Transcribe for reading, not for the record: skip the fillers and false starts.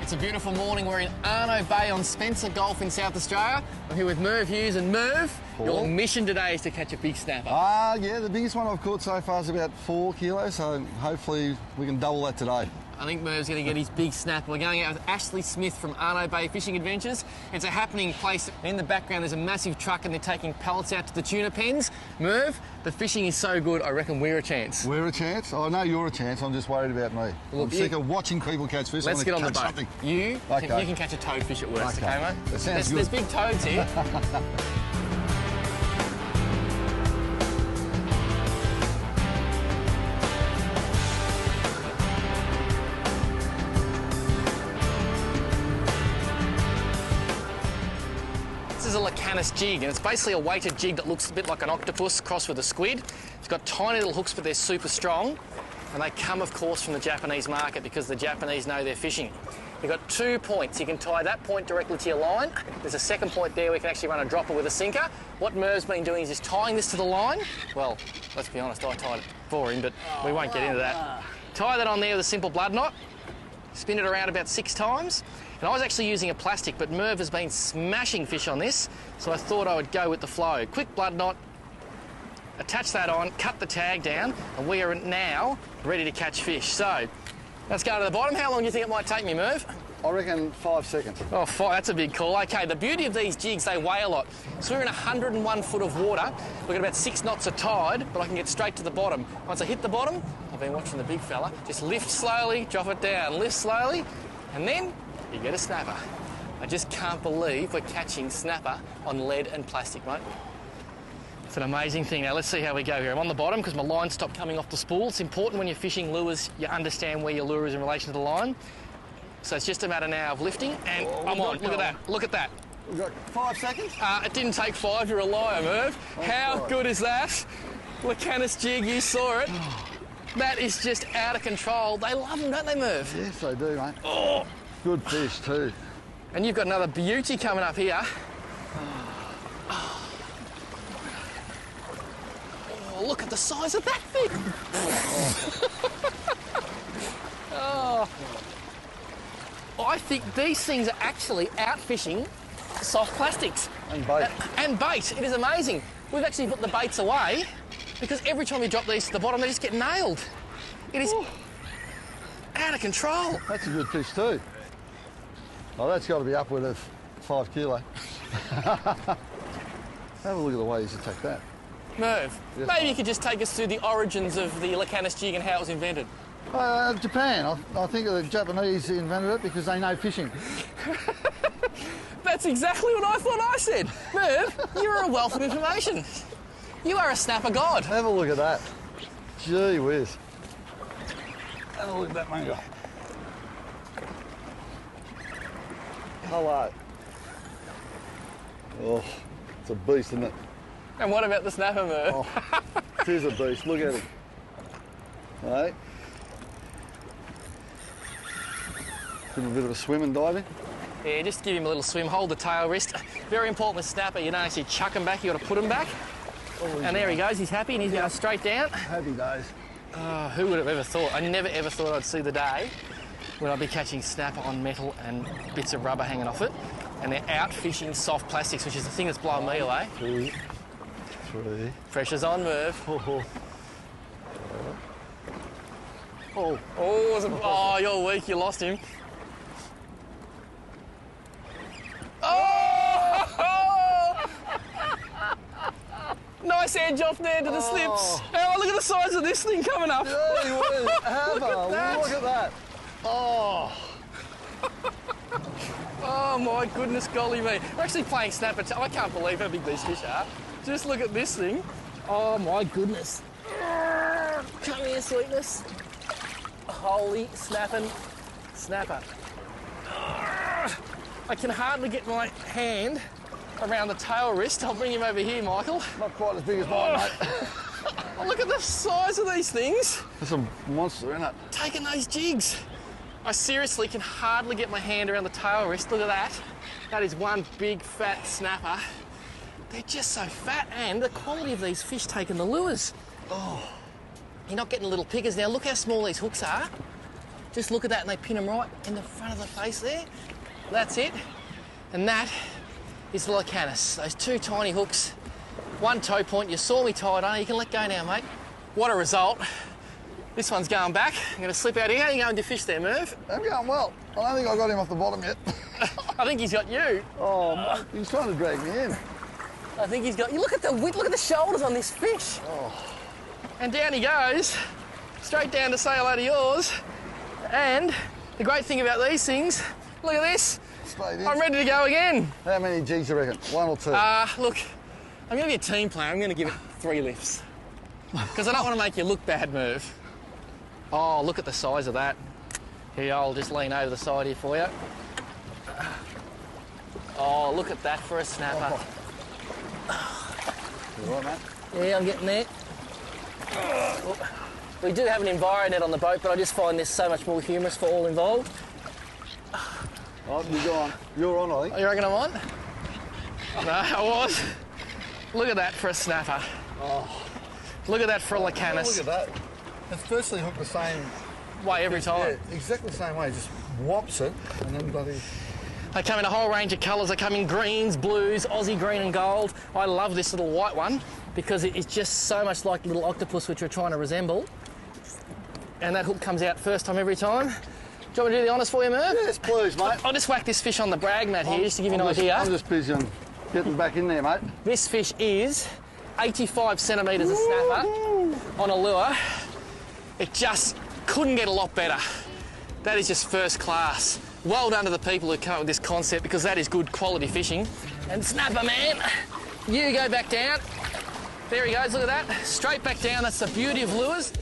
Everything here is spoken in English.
It's a beautiful morning. We're in Arno Bay on Spencer Gulf in South Australia. I'm here with Merv Hughes, and Merv, your mission today is to catch a big snapper. Yeah, the biggest one I've caught so far is about 4 kilos, so hopefully we can double that today. I think Merv's going to get his big snapper. We're going out with Ashley Smith from Arno Bay Fishing Adventures. It's a happening place. In the background there's a massive truck and they're taking pallets out to the tuna pens. Merv, the fishing is so good, I reckon we're a chance. We're a chance? I know you're a chance, I'm just worried about me. Look, I'm sick of watching people catch fish. Let's get on the boat. Something. You can catch a toadfish at worst, okay mate? That sounds good. There's big toads here. This is a Lacanis jig, and it's basically a weighted jig that looks a bit like an octopus crossed with a squid. It's got tiny little hooks, but they're super strong, and they come, of course, from the Japanese market because the Japanese know they're fishing. You've got 2 points. You can tie that point directly to your line. There's a second point there where you can actually run a dropper with a sinker. What Merv's been doing is just tying this to the line. Well, let's be honest, I tied it for him, but we won't get into that. Tie that on there with a simple blood knot. Spin it around about 6 times. And I was actually using a plastic, but Merv has been smashing fish on this, so I thought I would go with the flow. Quick blood knot, attach that on, cut the tag down, and we are now ready to catch fish. So, let's go to the bottom. How long do you think it might take me, Merv? I reckon 5 seconds. Oh, 5, that's a big call. Okay, the beauty of these jigs, they weigh a lot. So we're in 101 foot of water. We've got about 6 knots of tide, but I can get straight to the bottom. Once I hit the bottom, I've been watching the big fella, just lift slowly, drop it down, lift slowly, and then you get a snapper. I just can't believe we're catching snapper on lead and plastic, mate. It's an amazing thing. Now, let's see how we go here. I'm on the bottom because my line stopped coming off the spool. It's important when you're fishing lures, you understand where your lure is in relation to the line. So it's just a matter now of lifting, and I'm on. Look at that. Look at that. We've got 5 seconds? It didn't take 5. You're a liar, Merv. How good is that? Lacanis jig, you saw it. That is just out of control. They love them, don't they, Merv? Yes, they do, mate. Oh. Good fish, too. And you've got another beauty coming up here. Oh, look at the size of that thing. Oh. I think these things are actually out fishing soft plastics. And bait. And bait. It is amazing. We've actually put the baits away because every time we drop these to the bottom, they just get nailed. It is out of control. That's a good fish, too. Oh, that's got to be upward of 5 kilo. Have a look at the way he's attacked that. Merv, yes, maybe you could just take us through the origins of the Lacanis jig and how it was invented. Japan. I think the Japanese invented it because they know fishing. That's exactly what I thought I said. Merv, you're a wealth of information. You are a snapper god. Have a look at that. Gee whiz. Have a look at that mango. Hello. Oh, it's a beast, isn't it? And what about the snapper, Merv? Oh, it is a beast. Look at him. Right. Give him a bit of a swim and dive in. Yeah, just give him a little swim. Hold the tail wrist. Very important with snapper. You don't actually chuck him back. You've got to put him back. Oh, and there he goes. He's happy and he's going straight down. Happy days. Oh, who would have ever thought? I never ever thought I'd see the day when I'd be catching snapper on metal and bits of rubber hanging off it. And they're out fishing soft plastics, which is the thing that's blowing me away. 2, 3. Pressure's on, Merv. Oh, you're weak. You lost him. Oh! Nice edge off there to the slips. Oh, look at the size of this thing coming up. Yeah, look at that. Oh. Oh my goodness golly me. We're actually playing snapper. I can't believe how big these fish are. Just look at this thing. Oh my goodness. Come here, sweetness. Holy snapping snapper. I can hardly get my hand around the tail wrist. I'll bring him over here, Michael. Not quite as big as mine, mate. Oh, look at the size of these things. That's a monster, isn't it? Taking those jigs. I seriously can hardly get my hand around the tail wrist. Look at that. That is one big fat snapper. They're just so fat, and the quality of these fish taking the lures. Oh, you're not getting little pickers now. Look how small these hooks are. Just look at that, and they pin them right in the front of the face there. That's it. And that is the Lecanus. Those two tiny hooks, one toe point. You saw me tied on. You can let go now, mate. What a result. This one's going back. I'm going to slip out here. How are you going to fish there, Merv? I'm going well. I don't think I got him off the bottom yet. I think he's got you. Oh, mate, he's trying to drag me in. I think he's got you. Look at the width, look at the shoulders on this fish. Oh. And down he goes, straight down to say hello to yours. And the great thing about these things, look at this. Straight in. I'm ready to go again. How many G's you reckon? One or two? Look, I'm going to be a team player. I'm going to give it 3 lifts. Because I don't want to make you look bad, Merv. Oh, look at the size of that. Here, I'll just lean over the side here for you. Oh, look at that for a snapper. You all right, mate? Yeah, I'm getting there. We do have an enviro net on the boat, but I just find this so much more humorous for all involved. Oh, you're on. You're on, I think. Oh, you reckon I'm on? No, I was. Look at that for a snapper. Oh. Look at that for a Lecanus. Look at that. It's firstly hooked the same way every time. Yeah, exactly the same way. Just whops it and then bloody... They come in a whole range of colours. They come in greens, blues, Aussie green and gold. I love this little white one because it's just so much like little octopus, which we're trying to resemble. And that hook comes out first time every time. Do you want me to do the honours for you, Merv? Yes, please, mate. I'll just whack this fish on the brag mat here just to give you an idea. I'm just busy on getting back in there, mate. This fish is 85 centimetres a snapper on a lure. It just couldn't get a lot better. That is just first class. Well done to the people who come up with this concept because that is good quality fishing. And snapper man, you go back down. There he goes, look at that. Straight back down, that's the beauty of lures.